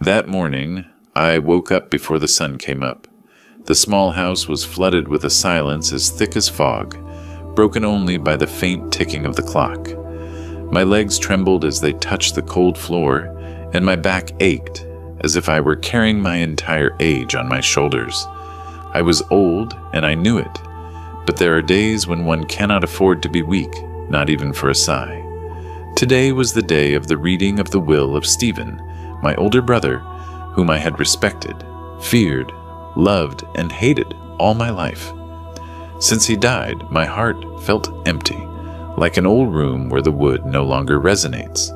That morning, I woke up before the sun came up. The small house was flooded with a silence as thick as fog, broken only by the faint ticking of the clock. My legs trembled as they touched the cold floor, and my back ached, as if I were carrying my entire age on my shoulders. I was old, and I knew it, but there are days when one cannot afford to be weak, not even for a sigh. Today was the day of the reading of the will of Stephen, my older brother, whom I had respected, feared, loved, and hated all my life. Since he died, my heart felt empty, like an old room where the wood no longer resonates.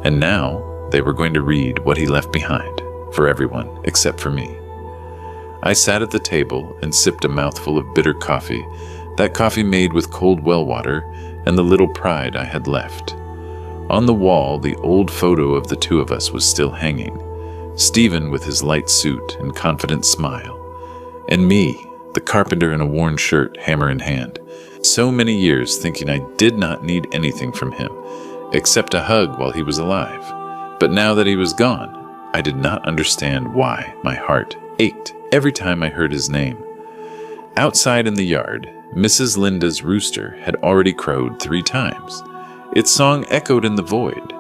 And now they were going to read what he left behind, for everyone except for me. I sat at the table and sipped a mouthful of bitter coffee, that coffee made with cold well water and the little pride I had left. On the wall, the old photo of the two of us was still hanging, Stephen with his light suit and confident smile, and me, the carpenter in a worn shirt, hammer in hand. So many years thinking I did not need anything from him, except a hug while he was alive. But now that he was gone, I did not understand why my heart ached every time I heard his name. Outside in the yard, Mrs. Linda's rooster had already crowed 3 times. Its song echoed in the void,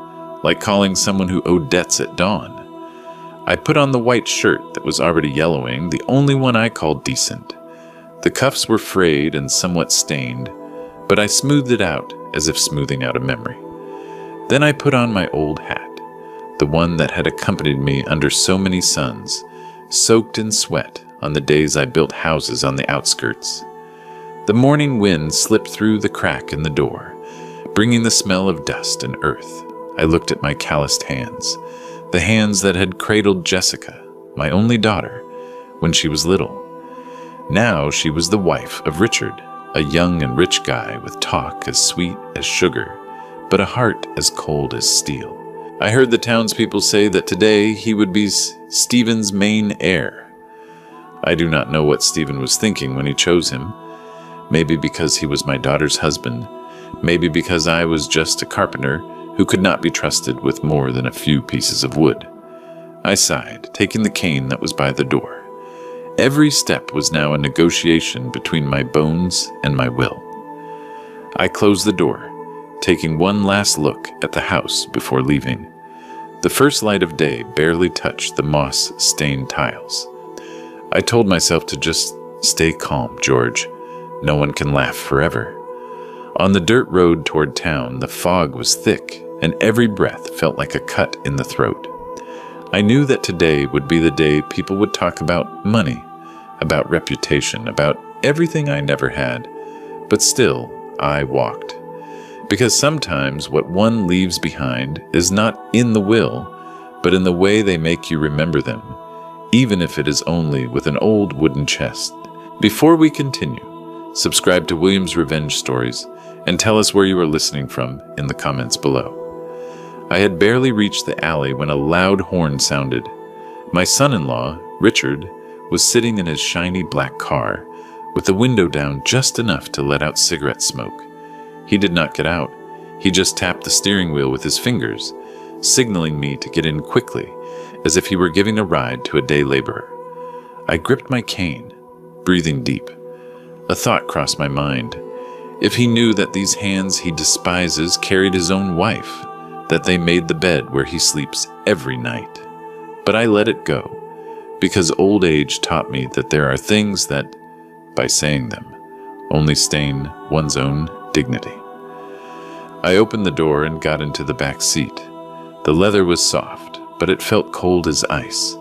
like calling someone who owed debts at dawn. I put on the white shirt that was already yellowing, the only one I called decent. The cuffs were frayed and somewhat stained, but I smoothed it out as if smoothing out a memory. Then I put on my old hat, the one that had accompanied me under so many suns, soaked in sweat on the days I built houses on the outskirts. The morning wind slipped through the crack in the door, bringing the smell of dust and earth. I looked at my calloused hands, the hands that had cradled Jessica, my only daughter, when she was little. Now she was the wife of Richard, a young and rich guy with talk as sweet as sugar, but a heart as cold as steel. I heard the townspeople say that today he would be Stephen's main heir. I do not know what Stephen was thinking when he chose him. Maybe because he was my daughter's husband, maybe because I was just a carpenter who could not be trusted with more than a few pieces of wood. I sighed, taking the cane that was by the door. Every step was now a negotiation between my bones and my will. I closed the door, taking one last look at the house before leaving. The first light of day barely touched the moss-stained tiles. I told myself to just stay calm, George. No one can laugh forever. On the dirt road toward town, the fog was thick, and every breath felt like a cut in the throat. I knew that today would be the day people would talk about money, about reputation, about everything I never had. But still, I walked. Because sometimes what one leaves behind is not in the will, but in the way they make you remember them, even if it is only with an old wooden chest. Before we continue, subscribe to William's Revenge Stories and tell us where you are listening from in the comments below. I had barely reached the alley when a loud horn sounded. My son-in-law, Richard, was sitting in his shiny black car, with the window down just enough to let out cigarette smoke. He did not get out. He just tapped the steering wheel with his fingers, signaling me to get in quickly, as if he were giving a ride to a day laborer. I gripped my cane, breathing deep. A thought crossed my mind. If he knew that these hands he despises carried his own wife, that they made the bed where he sleeps every night. But I let it go, because old age taught me that there are things that, by saying them, only stain one's own dignity. I opened the door and got into the back seat. The leather was soft, but it felt cold as ice.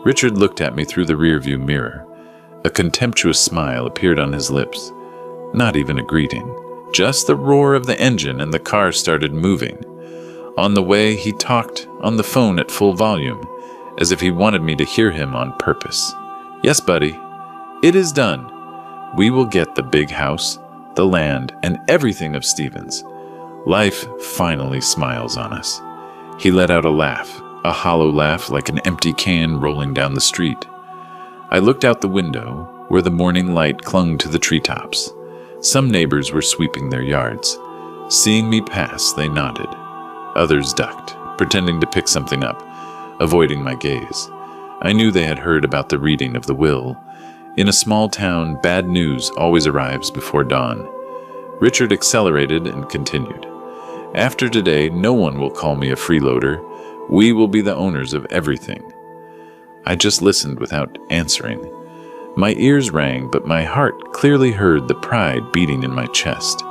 Richard looked at me through the rearview mirror. A contemptuous smile appeared on his lips. Not even a greeting. Just the roar of the engine, and the car started moving. On the way, he talked on the phone at full volume, as if he wanted me to hear him on purpose. "Yes, buddy. It is done. We will get the big house, the land, and everything of Stephen's. Life finally smiles on us." He let out a laugh, a hollow laugh like an empty can rolling down the street. I looked out the window, where the morning light clung to the treetops. Some neighbors were sweeping their yards. Seeing me pass, they nodded. Others ducked, pretending to pick something up. avoiding my gaze. I knew they had heard about the reading of the will. In a small town, bad news always arrives before dawn. Richard accelerated and continued. After today, no one will call me a freeloader. We will be the owners of everything. I just listened without answering. My ears rang, but my heart clearly heard the pride beating in my chest.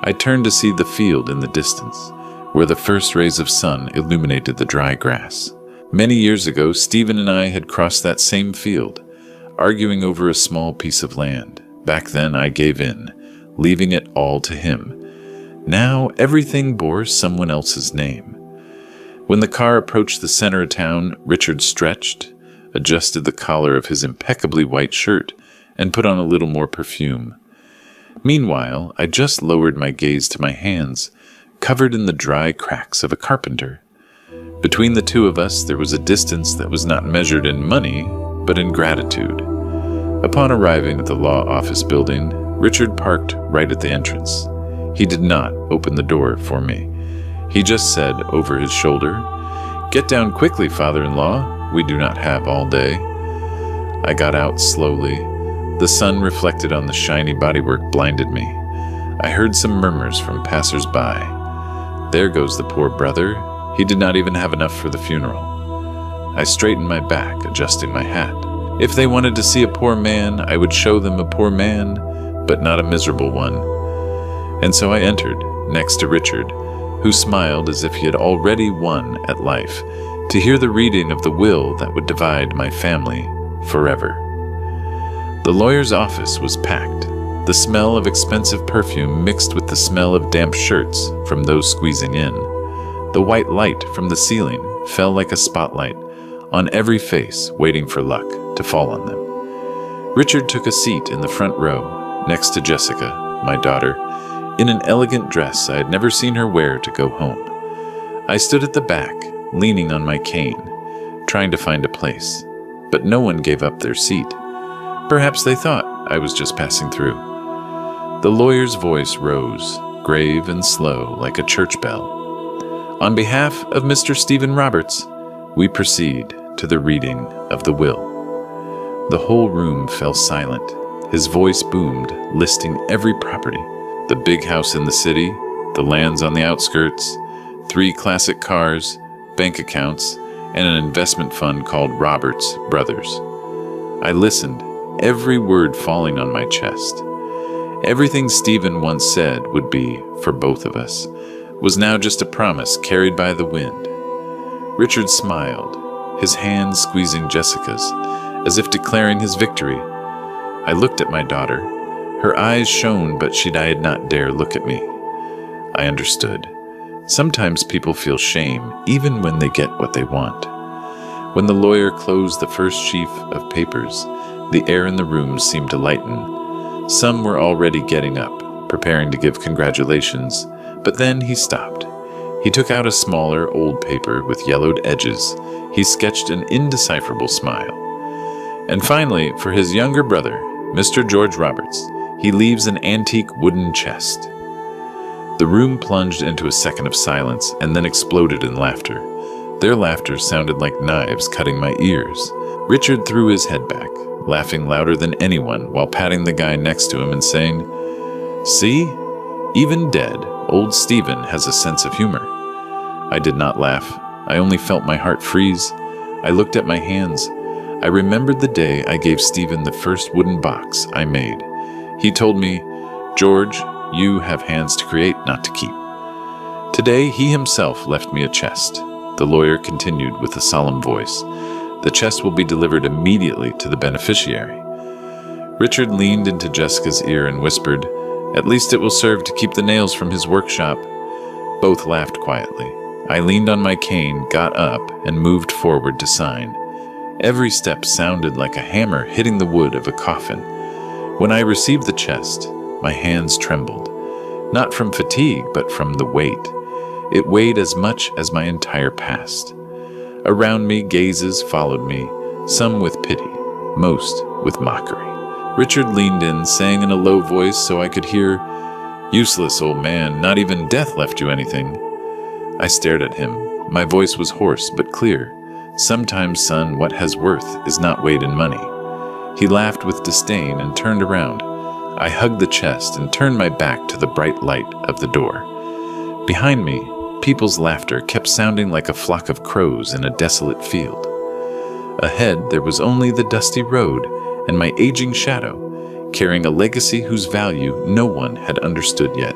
I turned to see the field in the distance, where the first rays of sun illuminated the dry grass. Many years ago, Stephen and I had crossed that same field, arguing over a small piece of land. Back then, I gave in, leaving it all to him. Now, everything bore someone else's name. When the car approached the center of town, Richard stretched, adjusted the collar of his impeccably white shirt, and put on a little more perfume. Meanwhile, I just lowered my gaze to my hands, covered in the dry cracks of a carpenter. Between the two of us, there was a distance that was not measured in money, but in gratitude. Upon arriving at the law office building, Richard parked right at the entrance. He did not open the door for me. He just said over his shoulder, "Get down quickly, father-in-law. We do not have all day." I got out slowly. The sun reflected on the shiny bodywork blinded me. I heard some murmurs from passers-by. "There goes the poor brother. He did not even have enough for the funeral." I straightened my back, adjusting my hat. If they wanted to see a poor man, I would show them a poor man, but not a miserable one. And so I entered, next to Richard, who smiled as if he had already won at life, to hear the reading of the will that would divide my family forever. The lawyer's office was packed. The smell of expensive perfume mixed with the smell of damp shirts from those squeezing in. The white light from the ceiling fell like a spotlight on every face waiting for luck to fall on them. Richard took a seat in the front row, next to Jessica, my daughter, in an elegant dress I had never seen her wear to go home. I stood at the back, leaning on my cane, trying to find a place, but no one gave up their seat. Perhaps they thought I was just passing through. The lawyer's voice rose, grave and slow like a church bell. "On behalf of Mr. Stephen Roberts, we proceed to the reading of the will." The whole room fell silent. His voice boomed, listing every property. The big house in the city, the lands on the outskirts, 3 classic cars, bank accounts, and an investment fund called Roberts Brothers. I listened, every word falling on my chest. Everything Stephen once said would be for both of us was now just a promise carried by the wind. Richard smiled, his hand squeezing Jessica's, as if declaring his victory. I looked at my daughter. Her eyes shone, but she did not dare look at me. I understood. Sometimes people feel shame, even when they get what they want. When the lawyer closed the first sheaf of papers, the air in the room seemed to lighten. Some were already getting up, preparing to give congratulations, but then he stopped. He took out a smaller, old paper with yellowed edges. He sketched an indecipherable smile. And finally, for his younger brother, Mr. George Roberts, he leaves an antique wooden chest. The room plunged into a second of silence and then exploded in laughter. Their laughter sounded like knives cutting my ears. Richard threw his head back, laughing louder than anyone while patting the guy next to him and saying, "See? Even dead, old Stephen has a sense of humor." I did not laugh. I only felt my heart freeze. I looked at my hands. I remembered the day I gave Stephen the first wooden box I made. He told me, "George, you have hands to create, not to keep." Today, he himself left me a chest. The lawyer continued with a solemn voice. "The chest will be delivered immediately to the beneficiary." Richard leaned into Jessica's ear and whispered, "At least it will serve to keep the nails from his workshop." Both laughed quietly. I leaned on my cane, got up, and moved forward to sign. Every step sounded like a hammer hitting the wood of a coffin. When I received the chest, my hands trembled, not from fatigue, but from the weight. It weighed as much as my entire past. Around me, gazes followed me, some with pity, most with mockery. Richard leaned in, saying in a low voice so I could hear, "Useless old man, not even death left you anything." I stared at him. My voice was hoarse but clear. Sometimes, son, what has worth is not weighed in money." He laughed with disdain and turned around. I hugged the chest and turned my back to the bright light of the door. Behind me, people's laughter kept sounding like a flock of crows in a desolate field. Ahead, there was only the dusty road and my aging shadow, carrying a legacy whose value no one had understood yet.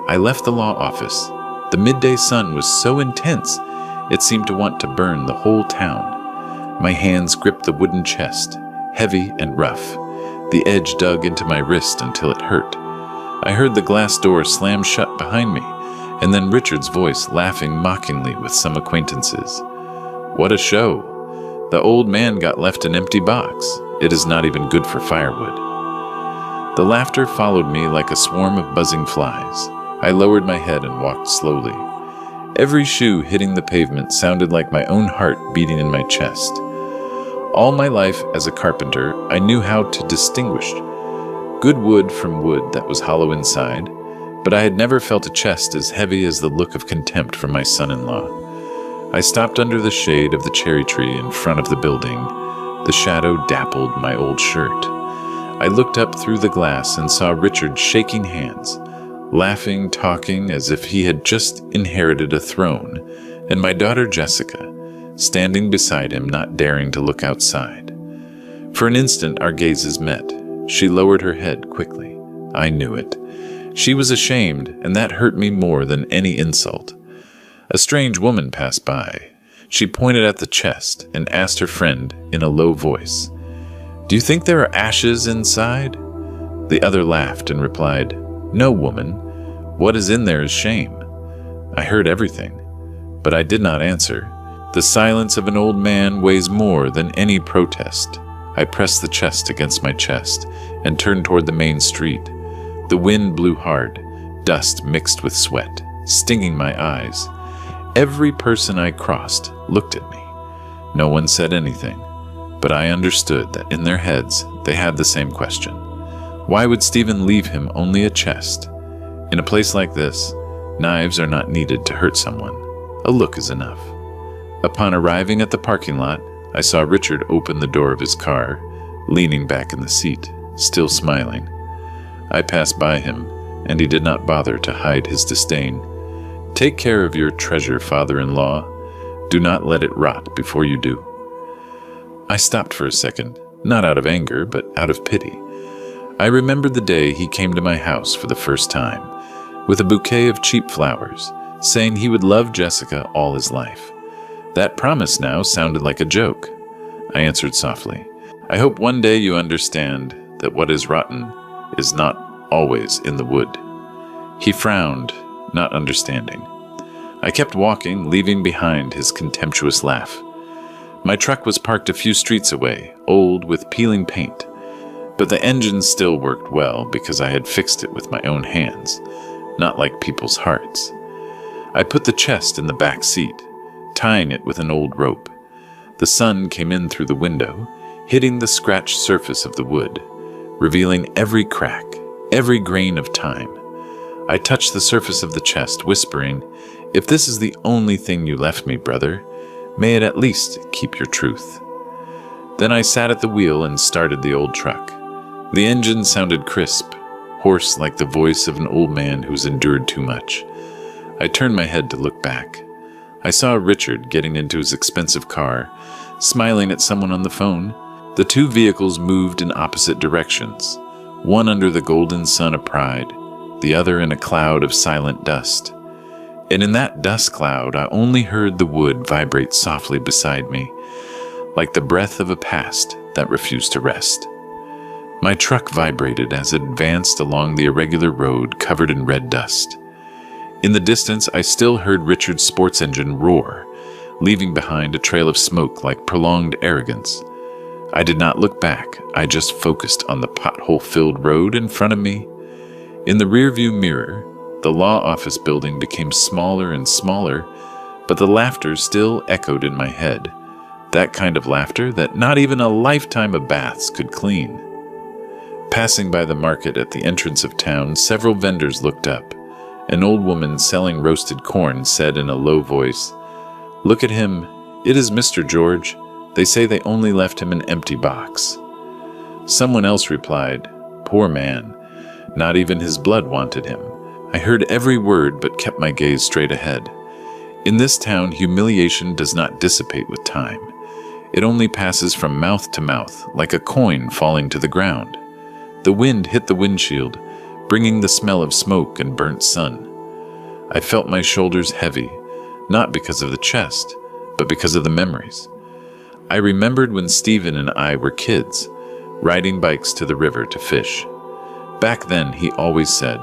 I left the law office. The midday sun was so intense, it seemed to want to burn the whole town. My hands gripped the wooden chest, heavy and rough. The edge dug into my wrist until it hurt. I heard the glass door slam shut behind me, and then Richard's voice laughing mockingly with some acquaintances. "What a show! The old man got left an empty box. It is not even good for firewood." The laughter followed me like a swarm of buzzing flies. I lowered my head and walked slowly. Every shoe hitting the pavement sounded like my own heart beating in my chest. All my life as a carpenter, I knew how to distinguish good wood from wood that was hollow inside, but I had never felt a chest as heavy as the look of contempt from my son-in-law. I stopped under the shade of the cherry tree in front of the building. The shadow dappled my old shirt. I looked up through the glass and saw Richard shaking hands, laughing, talking as if he had just inherited a throne, and my daughter Jessica, standing beside him, not daring to look outside. For an instant, our gazes met. She lowered her head quickly. I knew it. She was ashamed, and that hurt me more than any insult. A strange woman passed by. She pointed at the chest and asked her friend in a low voice, "Do you think there are ashes inside?" The other laughed and replied, "No, woman. What is in there is shame." I heard everything, but I did not answer. The silence of an old man weighs more than any protest. I pressed the chest against my chest and turned toward the main street. The wind blew hard, dust mixed with sweat, stinging my eyes. Every person I crossed looked at me. No one said anything, but I understood that in their heads they had the same question. Why would Stephen leave him only a chest? In a place like this, knives are not needed to hurt someone. A look is enough. Upon arriving at the parking lot, I saw Richard open the door of his car, leaning back in the seat, still smiling. I passed by him, and he did not bother to hide his disdain. "Take care of your treasure, father-in-law. Do not let it rot before you do." I stopped for a second, not out of anger, but out of pity. I remembered the day he came to my house for the first time, with a bouquet of cheap flowers, saying he would love Jessica all his life. That promise now sounded like a joke. I answered softly, "I hope one day you understand that what is rotten is not always in the wood." He frowned, not understanding. I kept walking, leaving behind his contemptuous laugh. My truck was parked a few streets away, old with peeling paint, but the engine still worked well because I had fixed it with my own hands, not like people's hearts. I put the chest in the back seat, tying it with an old rope. The sun came in through the window, hitting the scratched surface of the wood, revealing every crack, every grain of time. I touched the surface of the chest, whispering, "If this is the only thing you left me, brother, may it at least keep your truth." Then I sat at the wheel and started the old truck. The engine sounded crisp, hoarse like the voice of an old man who's endured too much. I turned my head to look back. I saw Richard getting into his expensive car, smiling at someone on the phone. The two vehicles moved in opposite directions, one under the golden sun of pride, the other in a cloud of silent dust. And in that dust cloud, I only heard the wood vibrate softly beside me, like the breath of a past that refused to rest. My truck vibrated as it advanced along the irregular road covered in red dust. In the distance, I still heard Richard's sports engine roar, leaving behind a trail of smoke like prolonged arrogance. I did not look back. I just focused on the pothole-filled road in front of me. In the rearview mirror, the law office building became smaller and smaller, but the laughter still echoed in my head. That kind of laughter that not even a lifetime of baths could clean. Passing by the market at the entrance of town, several vendors looked up. An old woman selling roasted corn said in a low voice, "Look at him. "It is Mr. George. They say they only left him an empty box." Someone else replied, "Poor man. Not even his blood wanted him." I heard every word but kept my gaze straight ahead. In this town, humiliation does not dissipate with time. It only passes from mouth to mouth, like a coin falling to the ground. The wind hit the windshield, bringing the smell of smoke and burnt sun. I felt my shoulders heavy, not because of the chest, but because of the memories. I remembered when Stephen and I were kids, riding bikes to the river to fish. Back then, he always said,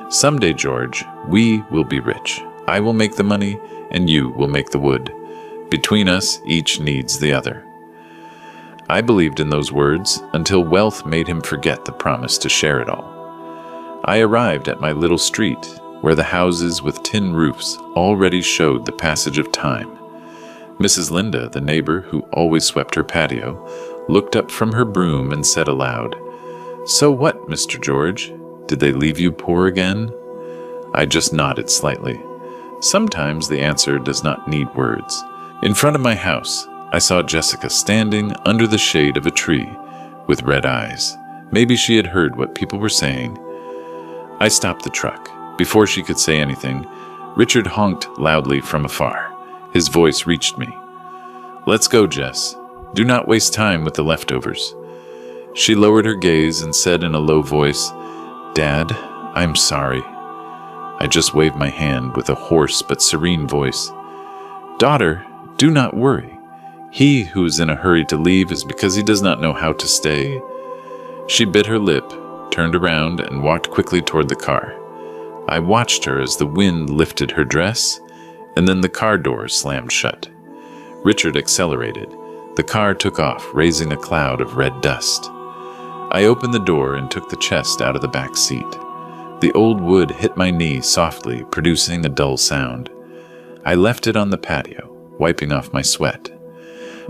"Someday, George, we will be rich. I will make the money, and you will make the wood. Between us, each needs the other." I believed in those words until wealth made him forget the promise to share it all. I arrived at my little street, where the houses with tin roofs already showed the passage of time. Mrs. Linda, the neighbor who always swept her patio, looked up from her broom and said aloud, "So what, Mr. George? Did they leave you poor again?" I just nodded slightly. Sometimes the answer does not need words. In front of my house, I saw Jessica standing under the shade of a tree with red eyes. Maybe she had heard what people were saying. I stopped the truck. Before she could say anything, Richard honked loudly from afar. His voice reached me. "Let's go, Jess. Do not waste time with the leftovers." She lowered her gaze and said in a low voice, "Dad, I'm sorry." I just waved my hand with a hoarse but serene voice. "Daughter, do not worry. He who is in a hurry to leave is because he does not know how to stay." She bit her lip, turned around, and walked quickly toward the car. I watched her as the wind lifted her dress, and then the car door slammed shut. Richard accelerated. The car took off, raising a cloud of red dust. I opened the door and took the chest out of the back seat. The old wood hit my knee softly, producing a dull sound. I left it on the patio, wiping off my sweat.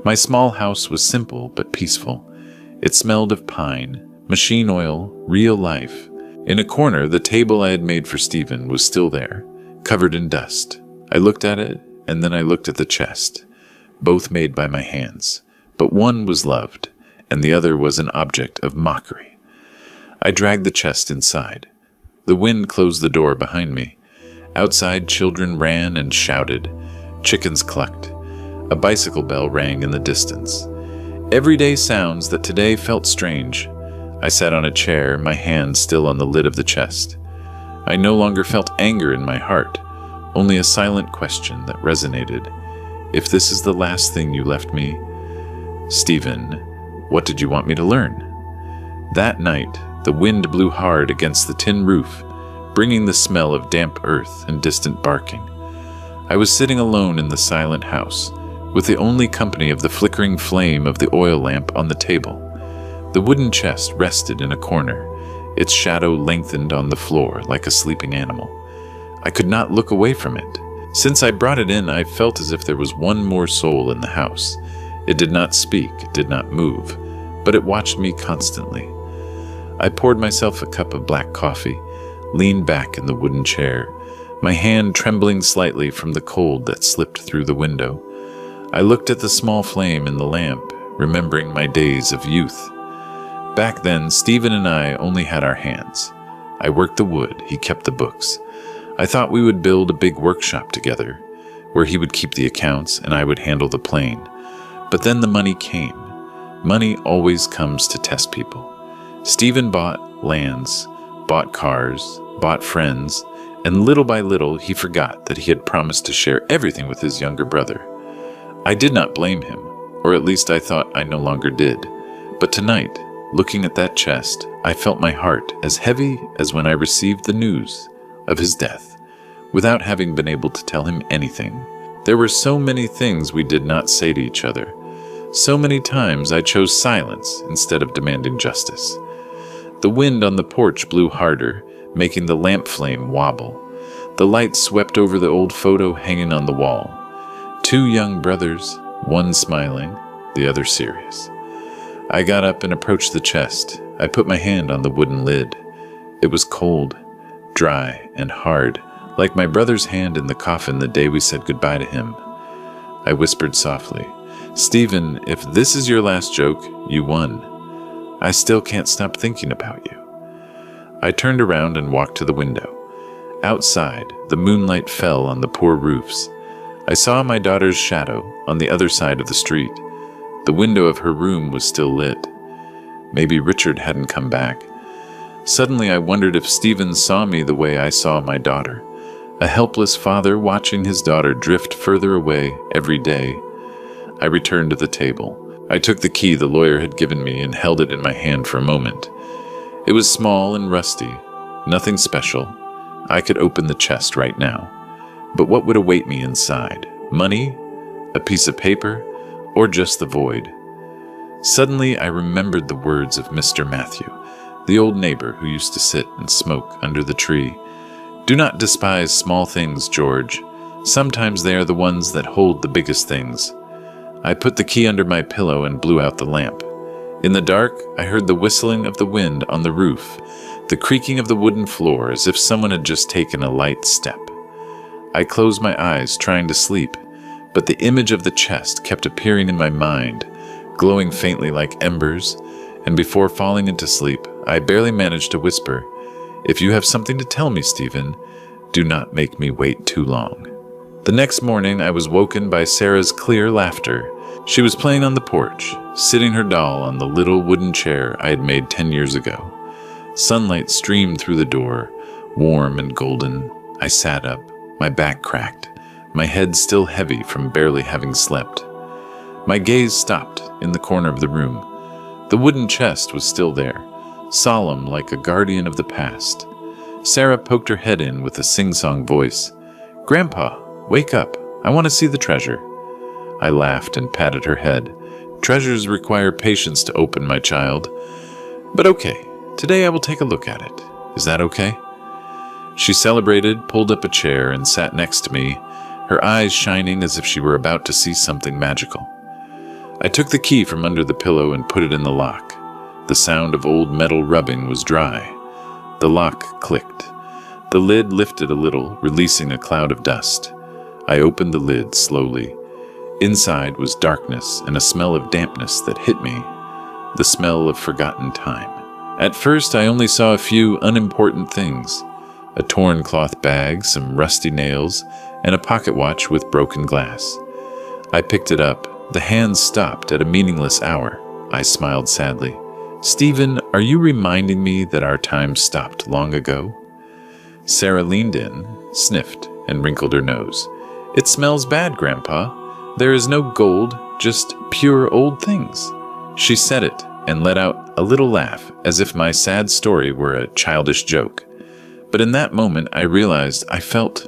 My small house was simple but peaceful. It smelled of pine, machine oil, real life. In a corner, the table I had made for Stephen was still there, covered in dust. I looked at it, and then I looked at the chest, both made by my hands. But one was loved, and the other was an object of mockery. I dragged the chest inside. The wind closed the door behind me. Outside, children ran and shouted. Chickens clucked. A bicycle bell rang in the distance. Everyday sounds that today felt strange. I sat on a chair, my hand still on the lid of the chest. I no longer felt anger in my heart, only a silent question that resonated. If this is the last thing you left me, Stephen, what did you want me to learn? That night, the wind blew hard against the tin roof, bringing the smell of damp earth and distant barking. I was sitting alone in the silent house, with the only company of the flickering flame of the oil lamp on the table. The wooden chest rested in a corner, its shadow lengthened on the floor like a sleeping animal. I could not look away from it. Since I brought it in, I felt as if there was one more soul in the house. It did not speak, it did not move, but it watched me constantly. I poured myself a cup of black coffee, leaned back in the wooden chair, my hand trembling slightly from the cold that slipped through the window. I looked at the small flame in the lamp, remembering my days of youth. Back then, Stephen and I only had our hands. I worked the wood, he kept the books. I thought we would build a big workshop together, where he would keep the accounts and I would handle the plane. But then the money came. Money always comes to test people. Stephen bought lands, bought cars, bought friends, and little by little he forgot that he had promised to share everything with his younger brother. I did not blame him, or at least I thought I no longer did. But tonight, looking at that chest, I felt my heart as heavy as when I received the news of his death, without having been able to tell him anything. There were so many things we did not say to each other. So many times I chose silence instead of demanding justice. The wind on the porch blew harder, making the lamp flame wobble. The light swept over the old photo hanging on the wall. Two young brothers, one smiling, the other serious. I got up and approached the chest. I put my hand on the wooden lid. It was cold, dry, and hard, like my brother's hand in the coffin the day we said goodbye to him. I whispered softly. "Stephen, if this is your last joke, you won. I still can't stop thinking about you." I turned around and walked to the window. Outside, the moonlight fell on the poor roofs. I saw my daughter's shadow on the other side of the street. The window of her room was still lit. Maybe Richard hadn't come back. Suddenly I wondered if Stephen saw me the way I saw my daughter, a helpless father watching his daughter drift further away every day. I returned to the table. I took the key the lawyer had given me and held it in my hand for a moment. It was small and rusty, nothing special. I could open the chest right now. But what would await me inside? Money? A piece of paper? Or just the void? Suddenly I remembered the words of Mr. Matthew, the old neighbor who used to sit and smoke under the tree. "Do not despise small things, George. Sometimes they are the ones that hold the biggest things." I put the key under my pillow and blew out the lamp. In the dark, I heard the whistling of the wind on the roof, the creaking of the wooden floor as if someone had just taken a light step. I closed my eyes, trying to sleep, but the image of the chest kept appearing in my mind, glowing faintly like embers, and before falling into sleep, I barely managed to whisper, "If you have something to tell me, Stephen, do not make me wait too long." The next morning, I was woken by Sarah's clear laughter. She was playing on the porch, sitting her doll on the little wooden chair I had made 10 years ago. Sunlight streamed through the door, warm and golden. I sat up, my back cracked, my head still heavy from barely having slept. My gaze stopped in the corner of the room. The wooden chest was still there, solemn like a guardian of the past. Sarah poked her head in with a sing-song voice. "Grandpa, wake up. I want to see the treasure." I laughed and patted her head. "Treasures require patience to open, my child. But okay, today I will take a look at it. Is that okay?" She celebrated, pulled up a chair, and sat next to me, her eyes shining as if she were about to see something magical. I took the key from under the pillow and put it in the lock. The sound of old metal rubbing was dry. The lock clicked. The lid lifted a little, releasing a cloud of dust. I opened the lid slowly. Inside was darkness and a smell of dampness that hit me, the smell of forgotten time. At first, I only saw a few unimportant things: a torn cloth bag, some rusty nails, and a pocket watch with broken glass. I picked it up. The hands stopped at a meaningless hour. I smiled sadly. "Stephen, are you reminding me that our time stopped long ago?" Sarah leaned in, sniffed, and wrinkled her nose. "It smells bad, Grandpa. There is no gold, just pure old things." She said it and let out a little laugh, as if my sad story were a childish joke. But in that moment, I realized I felt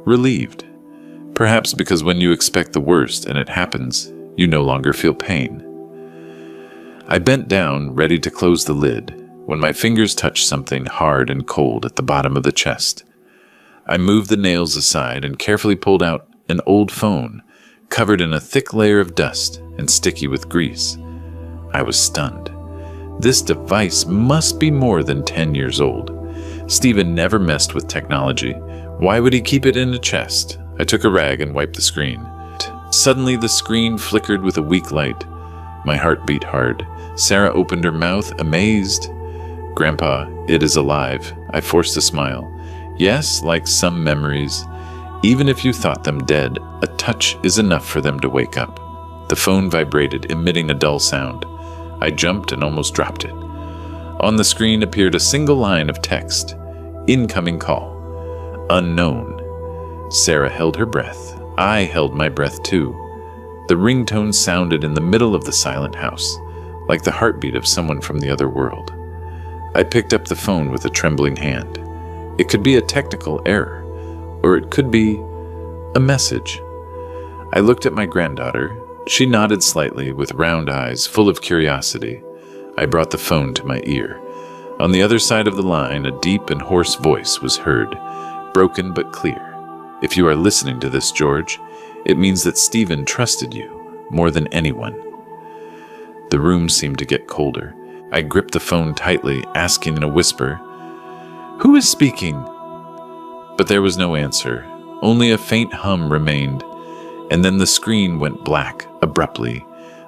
relieved. Perhaps because when you expect the worst and it happens, you no longer feel pain. I bent down, ready to close the lid, when my fingers touched something hard and cold at the bottom of the chest. I moved the nails aside and carefully pulled out an old phone, covered in a thick layer of dust and sticky with grease. I was stunned. This device must be more than 10 years old. Stephen never messed with technology. Why would he keep it in a chest? I took a rag and wiped the screen. Suddenly, the screen flickered with a weak light. My heart beat hard. Sarah opened her mouth, amazed. "Grandpa, it is alive." I forced a smile. "Yes, like some memories. Even if you thought them dead, a touch is enough for them to wake up." The phone vibrated, emitting a dull sound. I jumped and almost dropped it. On the screen appeared a single line of text. "Incoming call. Unknown." Sarah held her breath. I held my breath too. The ringtone sounded in the middle of the silent house, like the heartbeat of someone from the other world. I picked up the phone with a trembling hand. It could be a technical error, or it could be a message. I looked at my granddaughter. She nodded slightly with round eyes full of curiosity. I brought the phone to my ear. On the other side of the line, a deep and hoarse voice was heard, broken but clear. "If you are listening to this, George, it means that Stephen trusted you more than anyone." The room seemed to get colder. I gripped the phone tightly, asking in a whisper, "Who is speaking?" But there was no answer. Only a faint hum remained. and then the screen went black abruptly,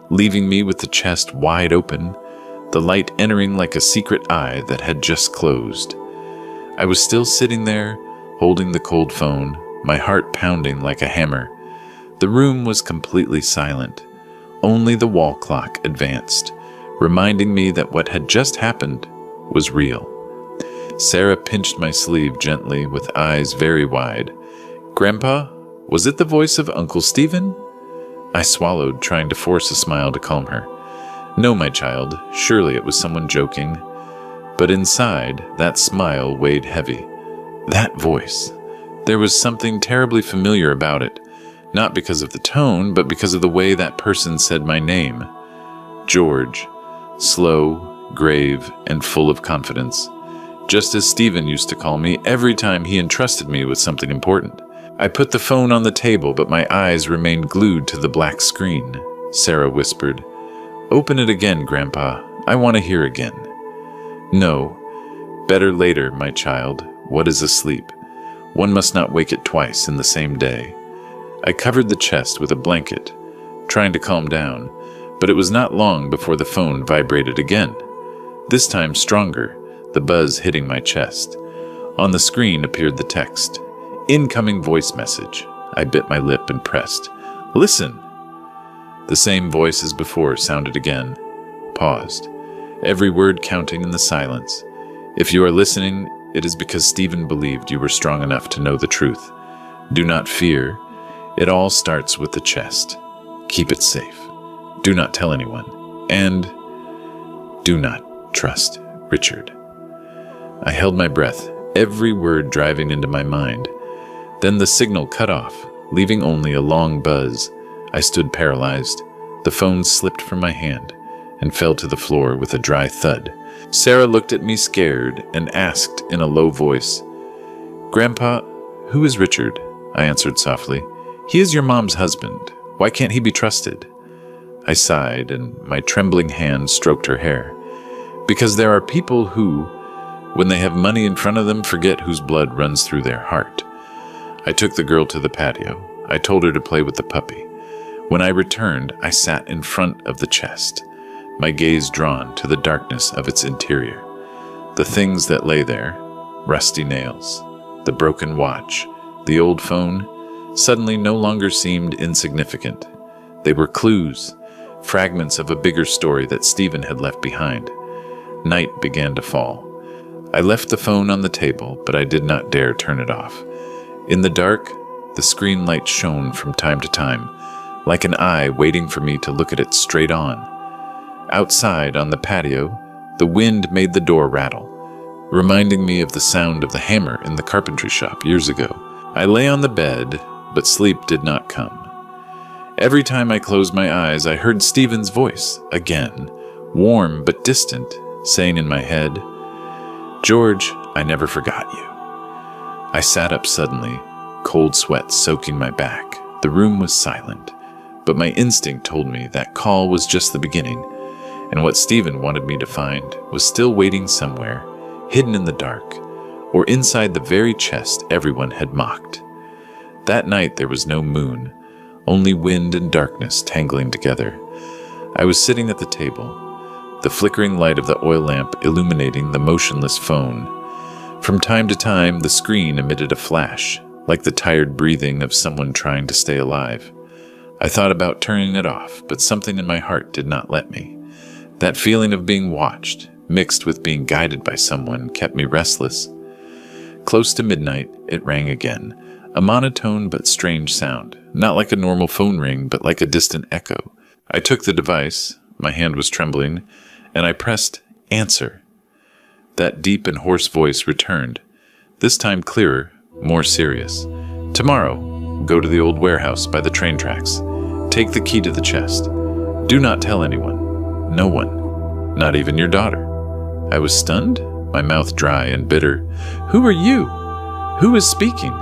leaving me with the chest wide open, the light entering like a secret eye that had just closed. I was still sitting there, holding the cold phone, my heart pounding like a hammer. The room was completely silent. Only the wall clock advanced, reminding me that what had just happened was real. Sarah pinched my sleeve gently with eyes very wide. "Grandpa, was it the voice of Uncle Stephen?" I swallowed, trying to force a smile to calm her. "No, my child, surely it was someone joking." But inside, that smile weighed heavy. That voice. There was something terribly familiar about it, not because of the tone, but because of the way that person said my name. George. Slow, grave, and full of confidence. Just as Stephen used to call me every time he entrusted me with something important. I put the phone on the table, but my eyes remained glued to the black screen. Sarah whispered, "Open it again, Grandpa. I want to hear again." "No. Better later, my child. What is asleep? One must not wake it twice in the same day." I covered the chest with a blanket, trying to calm down, but it was not long before the phone vibrated again. This time stronger, the buzz hitting my chest. On the screen appeared the text. "Incoming voice message." I bit my lip and pressed. "Listen." The same voice as before sounded again. Paused. Every word counting in the silence. "If you are listening, it is because Stephen believed you were strong enough to know the truth. Do not fear. It all starts with the chest. Keep it safe. Do not tell anyone. And do not trust Richard." I held my breath, every word driving into my mind. Then the signal cut off, leaving only a long buzz. I stood paralyzed. The phone slipped from my hand and fell to the floor with a dry thud. Sarah looked at me scared and asked in a low voice, "Grandpa, who is Richard?" I answered softly. "He is your mom's husband. Why can't he be trusted?" I sighed, and my trembling hand stroked her hair. "Because there are people who, when they have money in front of them, forget whose blood runs through their heart." I took the girl to the patio. I told her to play with the puppy. When I returned, I sat in front of the chest, my gaze drawn to the darkness of its interior. The things that lay there, rusty nails, the broken watch, the old phone, suddenly no longer seemed insignificant. They were clues, fragments of a bigger story that Stephen had left behind. Night began to fall. I left the phone on the table, but I did not dare turn it off. In the dark, the screen light shone from time to time, like an eye waiting for me to look at it straight on. Outside, on the patio, the wind made the door rattle, reminding me of the sound of the hammer in the carpentry shop years ago. I lay on the bed, but sleep did not come. Every time I closed my eyes, I heard Stephen's voice, again, warm but distant, saying in my head, "George, I never forgot you." I sat up suddenly, cold sweat soaking my back. The room was silent, but my instinct told me that call was just the beginning, and what Stephen wanted me to find was still waiting somewhere, hidden in the dark, or inside the very chest everyone had mocked. That night there was no moon, only wind and darkness tangling together. I was sitting at the table, the flickering light of the oil lamp illuminating the motionless phone. From time to time, the screen emitted a flash, like the tired breathing of someone trying to stay alive. I thought about turning it off, but something in my heart did not let me. That feeling of being watched, mixed with being guided by someone, kept me restless. Close to midnight, it rang again, a monotone but strange sound, not like a normal phone ring, but like a distant echo. I took the device, my hand was trembling, and I pressed answer. That deep and hoarse voice returned, this time clearer, more serious. "Tomorrow, go to the old warehouse by the train tracks. Take the key to the chest. Do not tell anyone. No one. Not even your daughter." I was stunned, my mouth dry and bitter. "Who are you? Who is speaking?"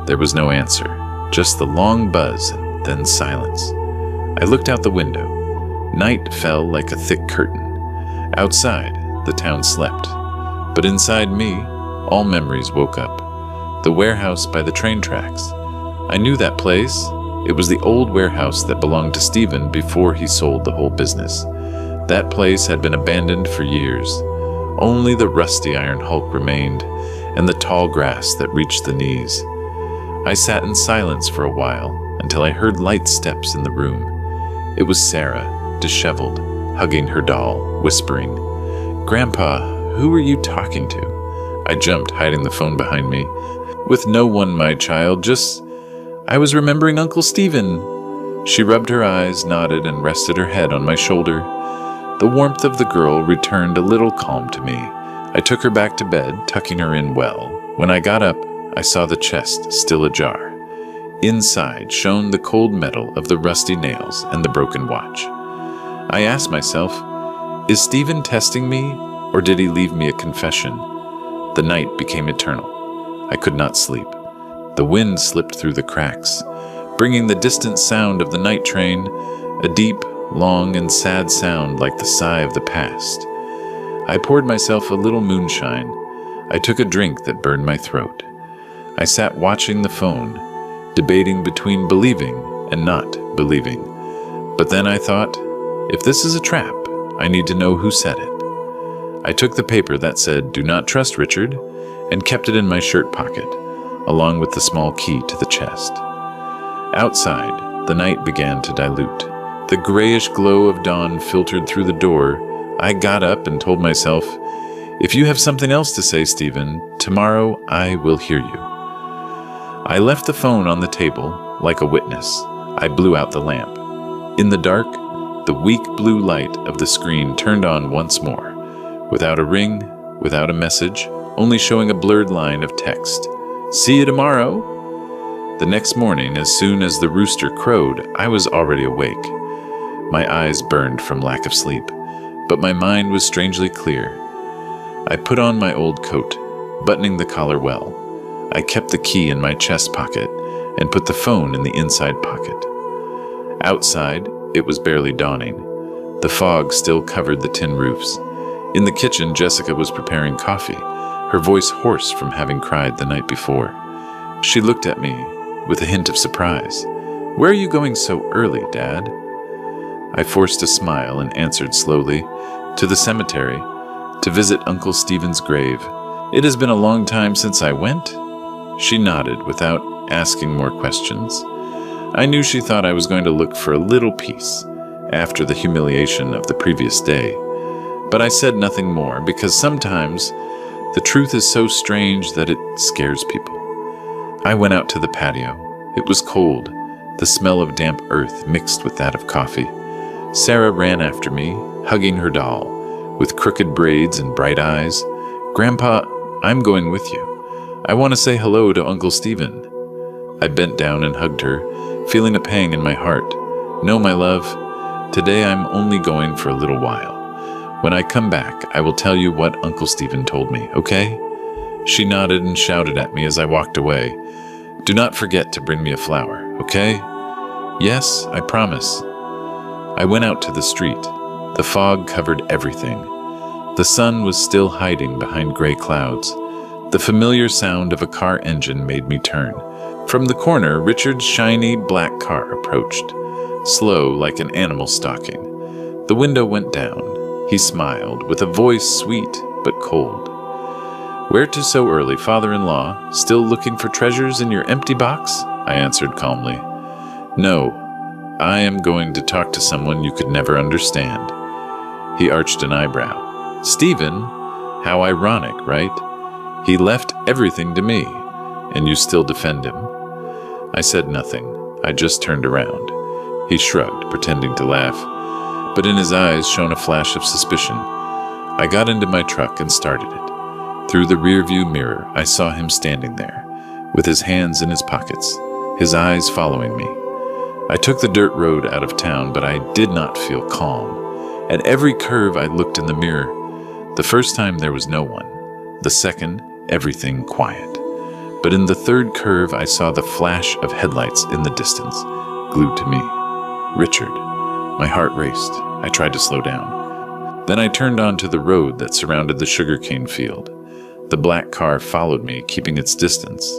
There was no answer, just the long buzz and then silence. I looked out the window. Night fell like a thick curtain. Outside, the town slept. But inside me, all memories woke up. The warehouse by the train tracks. I knew that place, It was the old warehouse that belonged to Stephen before he sold the whole business. That place had been abandoned for years. Only the rusty iron hulk remained, and the tall grass that reached the knees. I sat in silence for a while until I heard light steps in the room. It was Sarah, disheveled, hugging her doll, whispering, "Grandpa, who are you talking to?" I jumped, hiding the phone behind me. "With no one, my child, I was remembering Uncle Stephen." She rubbed her eyes, nodded, and rested her head on my shoulder. The warmth of the girl returned a little calm to me. I took her back to bed, tucking her in well. When I got up, I saw the chest still ajar. Inside shone the cold metal of the rusty nails and the broken watch. I asked myself, is Stephen testing me, or did he leave me a confession? The night became eternal. I could not sleep. The wind slipped through the cracks, bringing the distant sound of the night train, a deep, long, and sad sound like the sigh of the past. I poured myself a little moonshine. I took a drink that burned my throat. I sat watching the phone, debating between believing and not believing. But then I thought, if this is a trap, I need to know who said it. I took the paper that said, "Do not trust Richard," and kept it in my shirt pocket, along with the small key to the chest. Outside, the night began to dilute. The grayish glow of dawn filtered through the door. I got up and told myself, if you have something else to say, Stephen, tomorrow I will hear you. I left the phone on the table like a witness. I blew out the lamp. In the dark, the weak blue light of the screen turned on once more, without a ring, without a message, only showing a blurred line of text. "See you tomorrow." The next morning, as soon as the rooster crowed, I was already awake. My eyes burned from lack of sleep, but my mind was strangely clear. I put on my old coat, buttoning the collar well. I kept the key in my chest pocket and put the phone in the inside pocket. Outside, it was barely dawning. The fog still covered the tin roofs. In the kitchen, Jessica was preparing coffee, her voice hoarse from having cried the night before. She looked at me with a hint of surprise. "Where are you going so early, Dad?" I forced a smile and answered slowly, "To the cemetery, to visit Uncle Stephen's grave. It has been a long time since I went." She nodded without asking more questions. I knew she thought I was going to look for a little peace after the humiliation of the previous day. But I said nothing more because sometimes the truth is so strange that it scares people. I went out to the patio. It was cold, the smell of damp earth mixed with that of coffee. Sarah ran after me, hugging her doll, with crooked braids and bright eyes. "Grandpa, I'm going with you. I want to say hello to Uncle Stephen." I bent down and hugged her, feeling a pang in my heart. "No, my love, today I'm only going for a little while. When I come back, I will tell you what Uncle Stephen told me, okay?" She nodded and shouted at me as I walked away. "Do not forget to bring me a flower, okay?" "Yes, I promise." I went out to the street. The fog covered everything. The sun was still hiding behind gray clouds. The familiar sound of a car engine made me turn. From the corner, Richard's shiny black car approached, slow like an animal stalking. The window went down. He smiled, with a voice sweet but cold. "Where to so early, father-in-law? Still looking for treasures in your empty box?" I answered calmly. "No, I am going to talk to someone you could never understand." He arched an eyebrow. "Stephen? How ironic, right? He left everything to me, and you still defend him." I said nothing. I just turned around. He shrugged, pretending to laugh, but in his eyes shone a flash of suspicion. I got into my truck and started it. Through the rearview mirror, I saw him standing there, with his hands in his pockets, his eyes following me. I took the dirt road out of town, but I did not feel calm. At every curve I looked in the mirror. The first time there was no one. The second, everything quiet. But in the third curve I saw the flash of headlights in the distance, glued to me. Richard. My heart raced. I tried to slow down. Then I turned onto the road that surrounded the sugarcane field. The black car followed me, keeping its distance.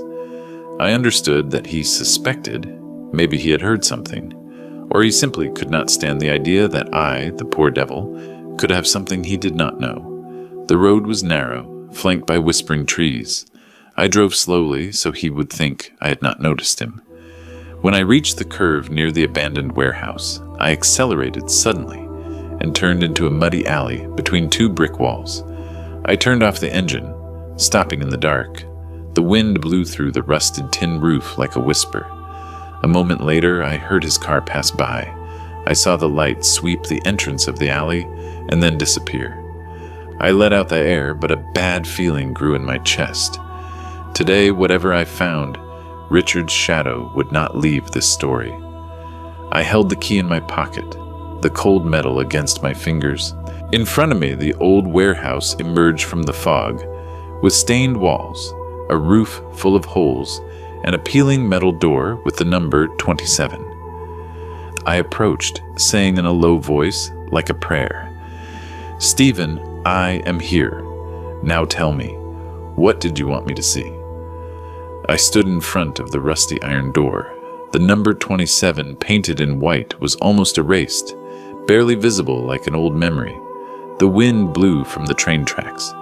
I understood that he suspected, Maybe he had heard something, or he simply could not stand the idea that I, the poor devil, could have something he did not know. The road was narrow, flanked by whispering trees. I drove slowly so he would think I had not noticed him. When I reached the curve near the abandoned warehouse, I accelerated suddenly and turned into a muddy alley between two brick walls. I turned off the engine, stopping in the dark. The wind blew through the rusted tin roof like a whisper. A moment later, I heard his car pass by. I saw the light sweep the entrance of the alley and then disappear. I let out the air, but a bad feeling grew in my chest. Today, whatever I found, Richard's shadow would not leave this story. I held the key in my pocket, the cold metal against my fingers. In front of me, the old warehouse emerged from the fog, with stained walls, a roof full of holes, and a peeling metal door with the number 27. I approached, saying in a low voice, like a prayer, "Stephen, I am here. Now tell me, what did you want me to see?" I stood in front of the rusty iron door. The number 27, painted in white, was almost erased, barely visible like an old memory. The wind blew from the train tracks,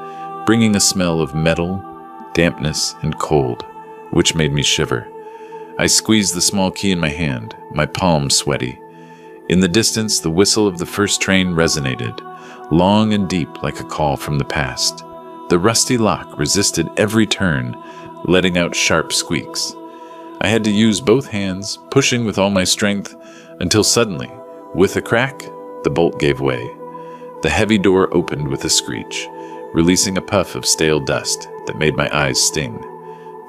bringing a smell of metal, dampness, and cold, which made me shiver. I squeezed the small key in my hand, my palms sweaty. In the distance, the whistle of the first train resonated, long and deep like a call from the past. The rusty lock resisted every turn, letting out sharp squeaks. I had to use both hands, pushing with all my strength, until suddenly, with a crack, the bolt gave way. The heavy door opened with a screech, releasing a puff of stale dust that made my eyes sting.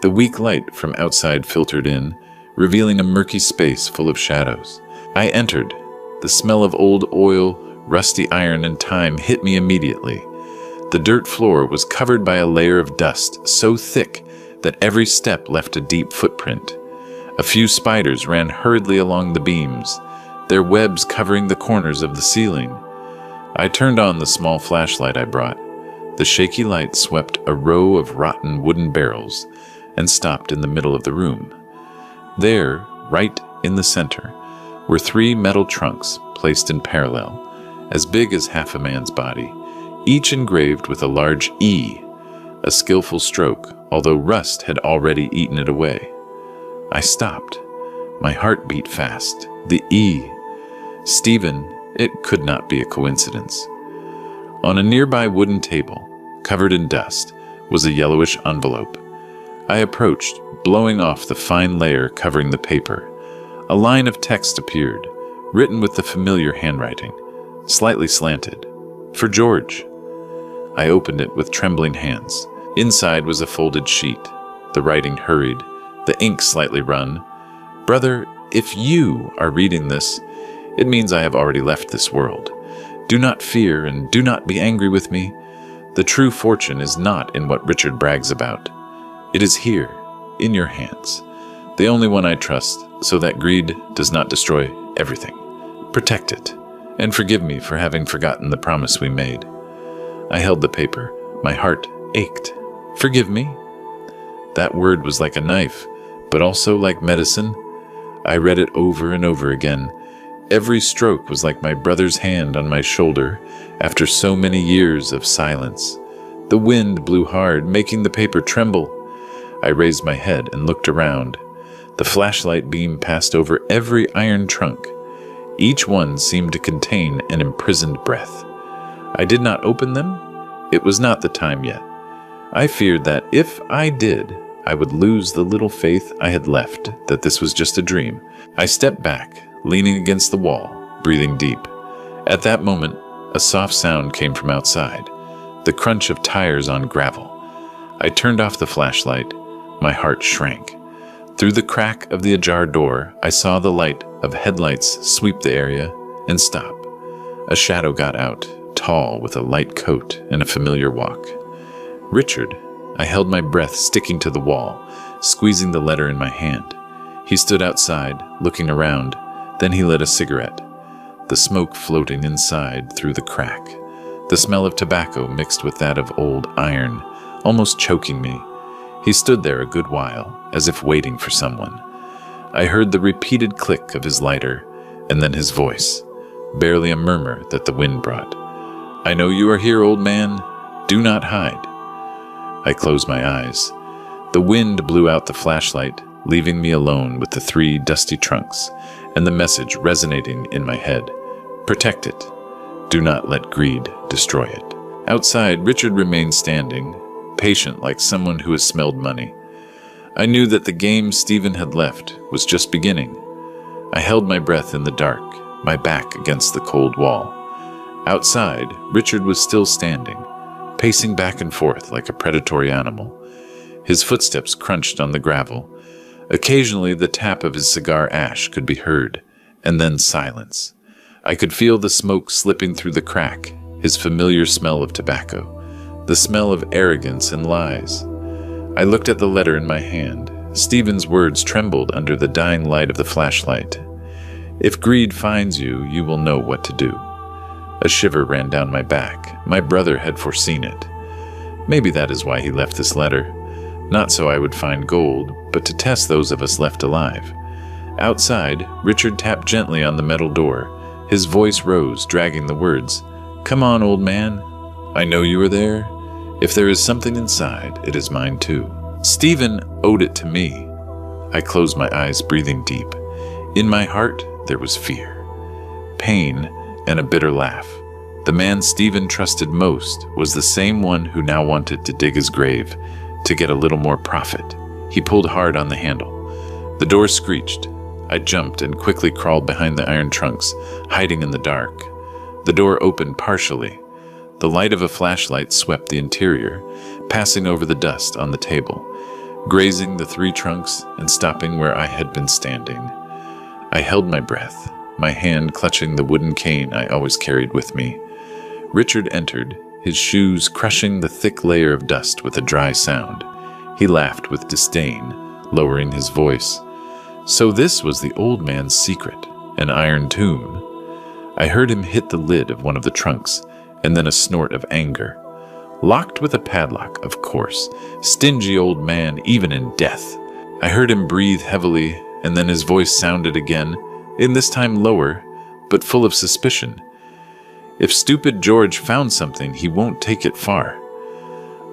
The weak light from outside filtered in, revealing a murky space full of shadows. I entered. The smell of old oil, rusty iron, and time hit me immediately. The dirt floor was covered by a layer of dust so thick that every step left a deep footprint. A few spiders ran hurriedly along the beams, their webs covering the corners of the ceiling. I turned on the small flashlight I brought. The shaky light swept a row of rotten wooden barrels and stopped in the middle of the room. There, right in the center, were 3 metal trunks placed in parallel, as big as half a man's body, each engraved with a large E, a skillful stroke, although rust had already eaten it away. I stopped. My heart beat fast. The E. Stephen, it could not be a coincidence. On a nearby wooden table, covered in dust, was a yellowish envelope. I approached, blowing off the fine layer covering the paper. A line of text appeared, written with the familiar handwriting, slightly slanted. "For George." I opened it with trembling hands. Inside was a folded sheet. The writing hurried, the ink slightly run. "Brother, if you are reading this, it means I have already left this world. Do not fear and do not be angry with me. The true fortune is not in what Richard brags about. It is here, in your hands, the only one I trust, so that greed does not destroy everything. Protect it, and forgive me for having forgotten the promise we made." I held the paper. My heart ached. "Forgive me?" That word was like a knife, but also like medicine. I read it over and over again. Every stroke was like my brother's hand on my shoulder after so many years of silence. The wind blew hard, making the paper tremble. I raised my head and looked around. The flashlight beam passed over every iron trunk. Each one seemed to contain an imprisoned breath. I did not open them. It was not the time yet. I feared that if I did, I would lose the little faith I had left that this was just a dream. I stepped back, leaning against the wall, breathing deep. At that moment, a soft sound came from outside, the crunch of tires on gravel. I turned off the flashlight. My heart shrank. Through the crack of the ajar door, I saw the light of headlights sweep the area and stop. A shadow got out, tall with a light coat and a familiar walk. Richard. I held my breath, sticking to the wall, squeezing the letter in my hand. He stood outside, looking around. Then he lit a cigarette, the smoke floating inside through the crack. The smell of tobacco mixed with that of old iron, almost choking me. He stood there a good while, as if waiting for someone. I heard the repeated click of his lighter, and then his voice, barely a murmur that the wind brought. "I know you are here, old man. Do not hide." I closed my eyes. The wind blew out the flashlight, leaving me alone with the 3 dusty trunks and the message resonating in my head. Protect it. Do not let greed destroy it. Outside, Richard remained standing, patient like someone who has smelled money. I knew that the game Stephen had left was just beginning. I held my breath in the dark, my back against the cold wall. Outside, Richard was still standing, pacing back and forth like a predatory animal. His footsteps crunched on the gravel. Occasionally, the tap of his cigar ash could be heard, and then silence. I could feel the smoke slipping through the crack, his familiar smell of tobacco, the smell of arrogance and lies. I looked at the letter in my hand. Stephen's words trembled under the dying light of the flashlight. "If greed finds you, you will know what to do." A shiver ran down my back. My brother had foreseen it. Maybe that is why he left this letter. Not so I would find gold, but to test those of us left alive. Outside, Richard tapped gently on the metal door. His voice rose, dragging the words, "Come on, old man. I know you are there. If there is something inside, it is mine too." Stephen owed it to me. I closed my eyes, breathing deep. In my heart, there was fear, pain, and a bitter laugh. The man Stephen trusted most was the same one who now wanted to dig his grave, to get a little more profit. He pulled hard on the handle. The door screeched. I jumped and quickly crawled behind the iron trunks, hiding in the dark. The door opened partially. The light of a flashlight swept the interior, passing over the dust on the table, grazing the 3 trunks and stopping where I had been standing. I held my breath, my hand clutching the wooden cane I always carried with me. Richard entered, his shoes crushing the thick layer of dust with a dry sound. He laughed with disdain, lowering his voice. So this was the old man's secret, an iron tomb. I heard him hit the lid of one of the trunks, and then a snort of anger. Locked with a padlock, of course. Stingy old man, even in death. I heard him breathe heavily, and then his voice sounded again, and this time lower, but full of suspicion. "If stupid George found something, he won't take it far."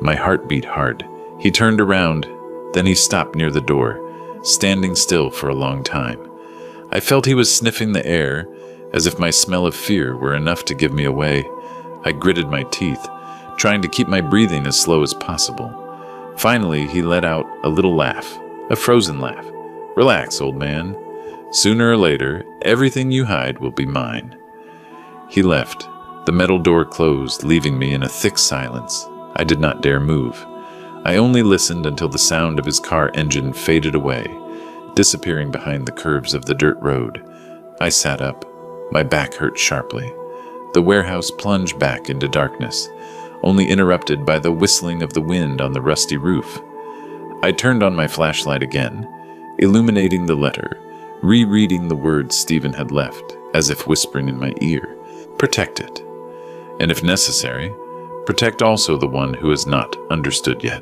My heart beat hard. He turned around, then he stopped near the door, standing still for a long time. I felt he was sniffing the air, as if my smell of fear were enough to give me away. I gritted my teeth, trying to keep my breathing as slow as possible. Finally, he let out a little laugh, a frozen laugh. "Relax, old man. Sooner or later, everything you hide will be mine." He left. The metal door closed, leaving me in a thick silence. I did not dare move. I only listened until the sound of his car engine faded away, disappearing behind the curves of the dirt road. I sat up. My back hurt sharply. The warehouse plunged back into darkness, only interrupted by the whistling of the wind on the rusty roof. I turned on my flashlight again, illuminating the letter, rereading the words Stephen had left, as if whispering in my ear. Protect it. And if necessary, protect also the one who has not understood yet.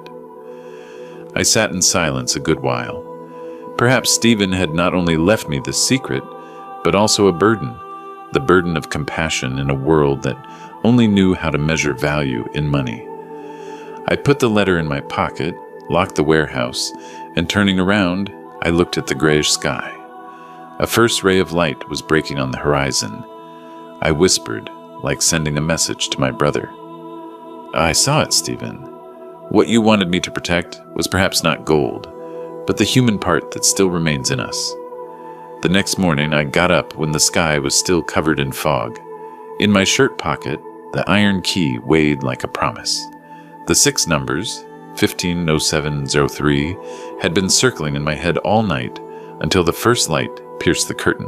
I sat in silence a good while. Perhaps Stephen had not only left me this secret, but also a burden, the burden of compassion in a world that only knew how to measure value in money. I put the letter in my pocket, locked the warehouse, and turning around, I looked at the grayish sky. A first ray of light was breaking on the horizon. I whispered, like sending a message to my brother. "I saw it, Stephen. What you wanted me to protect was perhaps not gold, but the human part that still remains in us." The next morning, I got up when the sky was still covered in fog. In my shirt pocket, the iron key weighed like a promise. The 6 numbers, 150703, had been circling in my head all night until the first light pierced the curtain.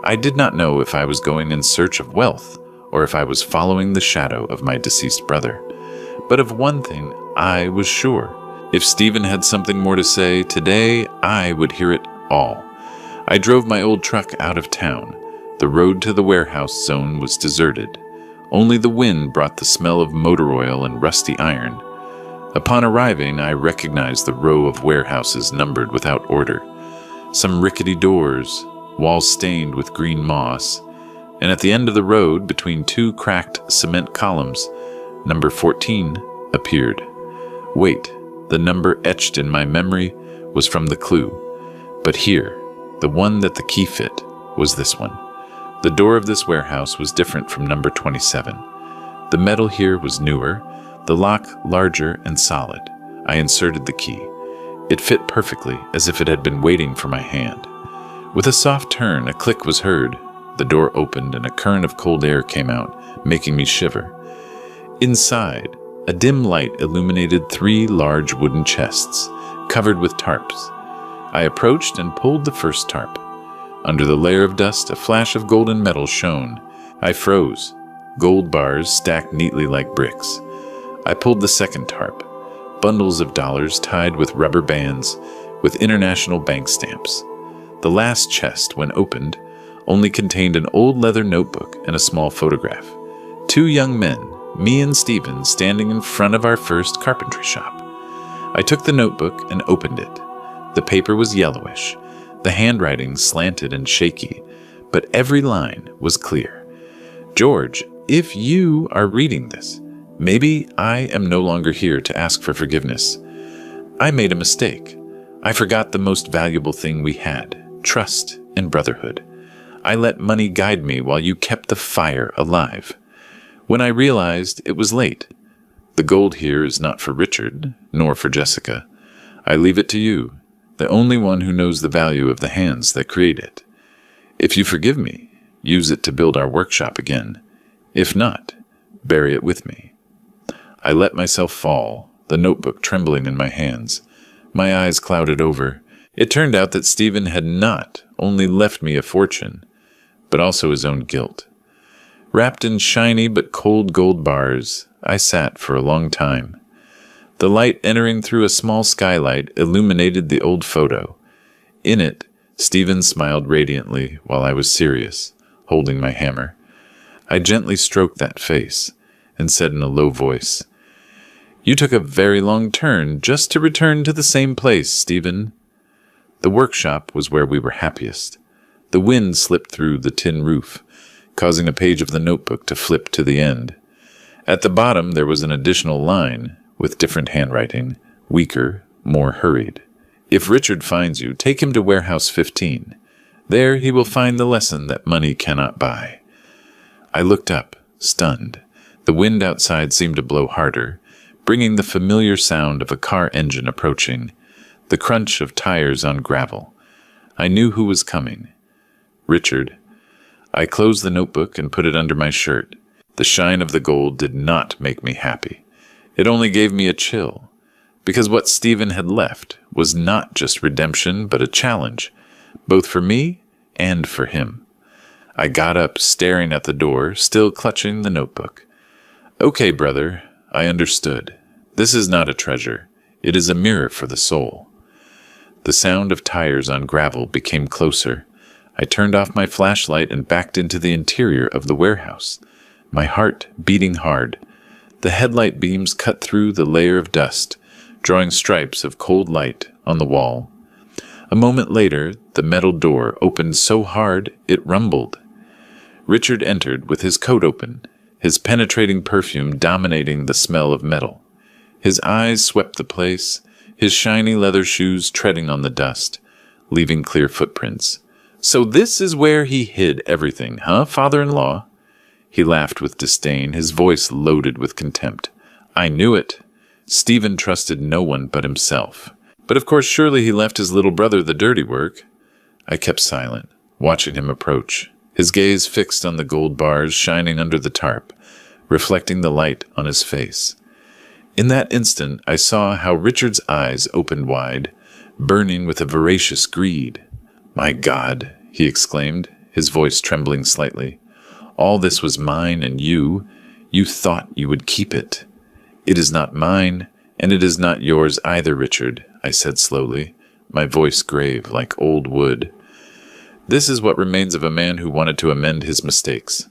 I did not know if I was going in search of wealth or if I was following the shadow of my deceased brother. But of one thing I was sure. If Stephen had something more to say, today I would hear it all. I drove my old truck out of town. The road to the warehouse zone was deserted. Only the wind brought the smell of motor oil and rusty iron. Upon arriving, I recognized the row of warehouses numbered without order. some rickety doors, walls stained with green moss, and at the end of the road, between two cracked cement columns, number 14 appeared. Wait, the number etched in my memory was from the clue. But here, the one that the key fit, was this one. The door of this warehouse was different from number 27. The metal here was newer, the lock larger and solid. I inserted the key. It fit perfectly, as if it had been waiting for my hand. With a soft turn, a click was heard. The door opened and a current of cold air came out, making me shiver. Inside, a dim light illuminated 3 large wooden chests, covered with tarps. I approached and pulled the first tarp. Under the layer of dust, a flash of golden metal shone. I froze. Gold bars stacked neatly like bricks. I pulled the second tarp. Bundles of dollars tied with rubber bands, with international bank stamps. The last chest, when opened, only contained an old leather notebook and a small photograph. 2 young men, me and Stephen, standing in front of our first carpentry shop. I took the notebook and opened it. The paper was yellowish. The handwriting slanted and shaky, but every line was clear. George, if you are reading this, maybe I am no longer here to ask for forgiveness. I made a mistake. I forgot the most valuable thing we had, trust and brotherhood. I let money guide me while you kept the fire alive. When I realized, it was late. The gold here is not for Richard, nor for Jessica. I leave it to you, the only one who knows the value of the hands that create it. If you forgive me, use it to build our workshop again. If not, bury it with me. I let myself fall, the notebook trembling in my hands. My eyes clouded over. It turned out that Stephen had not only left me a fortune, but also his own guilt. Wrapped in shiny but cold gold bars, I sat for a long time. The light entering through a small skylight illuminated the old photo. In it, Stephen smiled radiantly while I was serious, holding my hammer. I gently stroked that face and said in a low voice, "You took a very long turn just to return to the same place, Stephen." The workshop was where we were happiest. The wind slipped through the tin roof, causing a page of the notebook to flip to the end. At the bottom there was an additional line, with different handwriting, weaker, more hurried. "If Richard finds you, take him to Warehouse 15. There he will find the lesson that money cannot buy." I looked up, stunned. The wind outside seemed to blow harder, bringing the familiar sound of a car engine approaching, the crunch of tires on gravel. I knew who was coming. Richard. I closed the notebook and put it under my shirt. The shine of the gold did not make me happy. It only gave me a chill, because what Stephen had left was not just redemption, but a challenge, both for me and for him. I got up, staring at the door, still clutching the notebook. "Okay, brother, I understood. This is not a treasure. It is a mirror for the soul." The sound of tires on gravel became closer. I turned off my flashlight and backed into the interior of the warehouse, my heart beating hard. The headlight beams cut through the layer of dust, drawing stripes of cold light on the wall. A moment later, the metal door opened so hard it rumbled. Richard entered with his coat open, his penetrating perfume dominating the smell of metal. His eyes swept the place, his shiny leather shoes treading on the dust, leaving clear footprints. "So this is where he hid everything, huh, father-in-law?" He laughed with disdain, his voice loaded with contempt. "I knew it. Stephen trusted no one but himself. But of course surely he left his little brother the dirty work." I kept silent, watching him approach, his gaze fixed on the gold bars shining under the tarp, reflecting the light on his face. In that instant I saw how Richard's eyes opened wide, burning with a voracious greed. "My God," he exclaimed, his voice trembling slightly. "All this was mine, and you thought you would keep it." "It is not mine, and it is not yours either, Richard," I said slowly, my voice grave like old wood. "This is what remains of a man who wanted to amend his mistakes."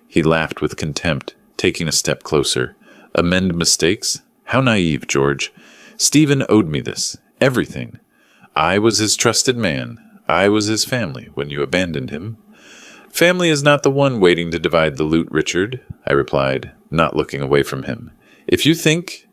He laughed with contempt, taking a step closer. "Amend mistakes? How naive, George. Stephen owed me this, everything. I was his trusted man. I was his family when you abandoned him. Family is not the one waiting to divide the loot, Richard, I replied, not looking away from him. If you think